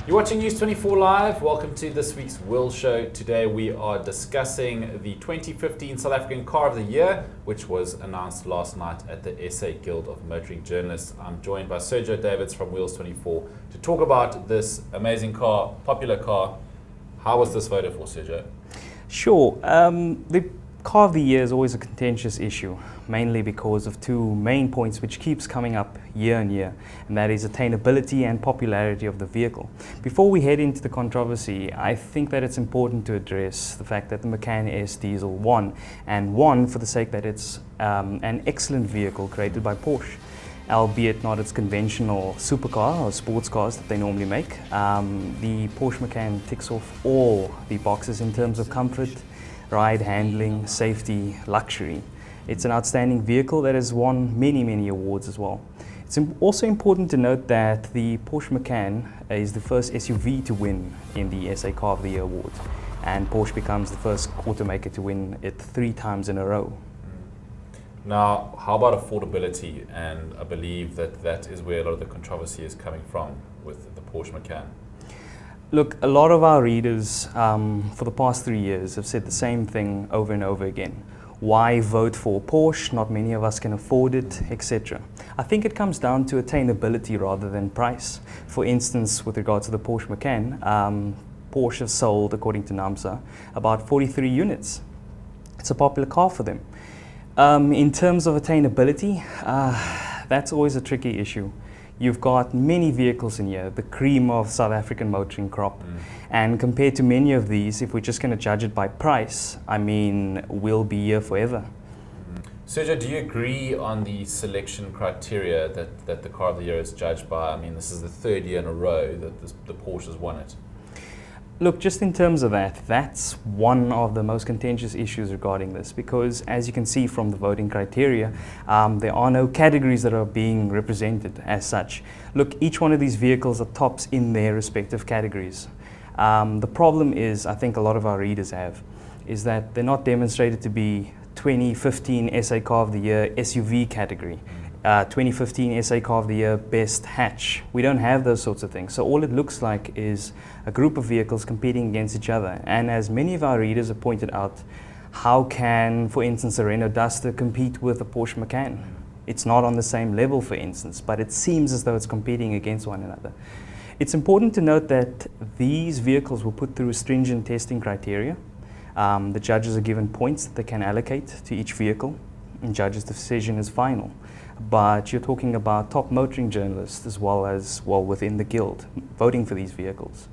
You're watching News 24 Live. Welcome to this week's Will Show. Today we are discussing the 2015 South African Car of the Year, which was announced last night at the SA Guild of Motoring Journalists. I'm joined by Sergio Davids from Wheels 24 to talk about this amazing car, popular car. How was this voted for, Sergio? Sure. The Car of the Year is always a contentious issue, mainly because of two main points which keeps coming up year on year, and that is attainability and popularity of the vehicle. Before we head into the controversy, I think that it's important to address the fact that the Macan S Diesel won, and won for the sake that it's an excellent vehicle created by Porsche, albeit not its conventional supercar or sports cars that they normally make. The Porsche Macan ticks off all the boxes in terms of comfort, ride, handling, safety, luxury. It's an outstanding vehicle that has won many awards as well. It's also important to note that the Porsche Macan is the first SUV to win in the SA Car of the Year award, and Porsche becomes the first automaker to win it 3 times in a row. Now, how about affordability? And I believe that is where a lot of the controversy is coming from with the Porsche Macan. Look, a lot of our readers for the past 3 years have said the same thing over and over again. Why vote for Porsche? Not many of us can afford it, etc. I think it comes down to attainability rather than price. For instance, with regard to the Porsche Macan, Porsche has sold, according to NAMSA, about 43 units. It's a popular car for them. In terms of attainability, that's always a tricky issue. You've got many vehicles in here, the cream of South African motoring crop. And compared to many of these, if we're just going to judge it by price, I mean, we'll be here forever. Sergio, do you agree on the selection criteria that the Car of the Year is judged by? I mean, this is the 3rd year in a row that the Porsche has won it. Look, just in terms of that, that's one of the most contentious issues regarding this, because as you can see from the voting criteria, there are no categories that are being represented as such. Look, each one of these vehicles are tops in their respective categories. The problem is, I think a lot of our readers have, is that they're not demonstrated to be 2015 SA Car of the Year SUV category. 2015 SA Car of the Year Best Hatch. We don't have those sorts of things. So all it looks like is a group of vehicles competing against each other. And as many of our readers have pointed out, how can, for instance, a Renault Duster compete with a Porsche Macan? It's not on the same level, for instance, but it seems as though it's competing against one another. It's important to note that these vehicles were put through stringent testing criteria. The judges are given points that they can allocate to each vehicle, and judges' decision is final. But you're talking about top motoring journalists as well as, within the guild, voting for these vehicles.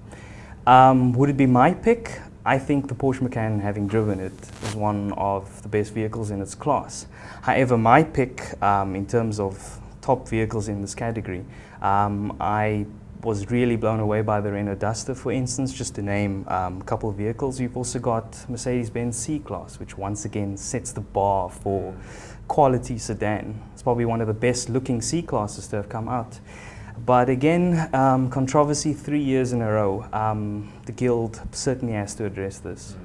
Would it be my pick? I think the Porsche Macan, having driven it, is one of the best vehicles in its class. However, my pick in terms of top vehicles in this category, I was really blown away by the Renault Duster, for instance, just to name a couple of vehicles. You've also got Mercedes-Benz C-Class, which once again sets the bar for quality sedan. It's probably one of the best looking C-Classes to have come out. But again, controversy 3 years in a row. The guild certainly has to address this.